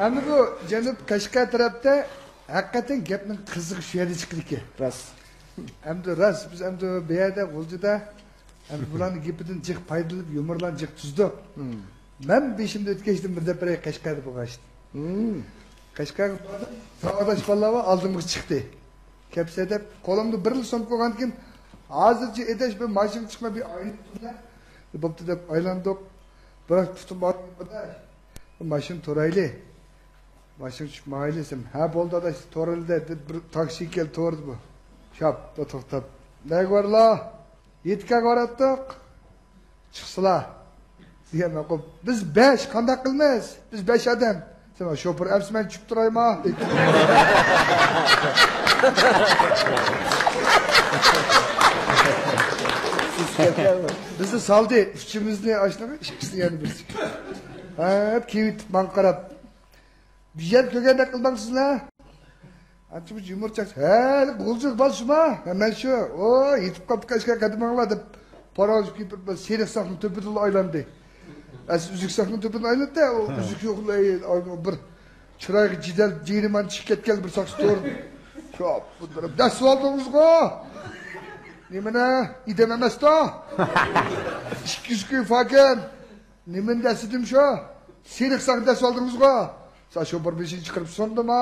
Endi bu Janub Qashqar tarafda haqiqatan gapning qiziq shu yerda chiqdiki. Rost. Endi rost biz endi bu yerda G'uljida endi bularning gapidan jiq foydalanib yumorlan jiq tuzdik. Men beshimda o'tkazdim bir dafar Qashqarda bo'lg'ashdi. Qashqarga bordim. Savodash ballava oldimga chiqdi. Kepse deb qo'limda bir yil so'm qo'ygan keyin hozircha edash bir mashina chiqma bir oylik turlar. Bo'pti deb aylandik. Biroq tutum bor. Mashina to'rayli. Mashina chiqmayli desam, ha bo'ldi adash to'rildi deb bir taksi kel to'rdi bu. Shop to'xtab. Nega borla? Yetkaga boratdik. Chiqsizlar. Degan qo'yib, biz 5 qanday qilamiz? Biz 5 odam. Sen shoför Absman chiqib turaymi? Bizni saldi, uchimizni ochnaga, ikkisini yana birsi. Hep kevit man qarab. Bir yer ko'ganda qilmangsizlar. Ancha bir yumurchak. Ha, G'uljiq bol shuma. Men shu, o, yetib qolib Qashqar qadamanglar deb paroj kiyib seriq saqni to'pida aylandi. Üzük saqni to'pida aylandi, o üzük yo'qlay bir chiroyli jidal jeriman chiqib ketgan bir saqchi to'rdi. Shu, bunlar dasib oldingizmi? Nimana idem emas-da? 200 kun fakan. Nimani dasidim shu? Seriq saqni dasib oldingizmi? Sa shu bir beshinchi chiqirib sondimi?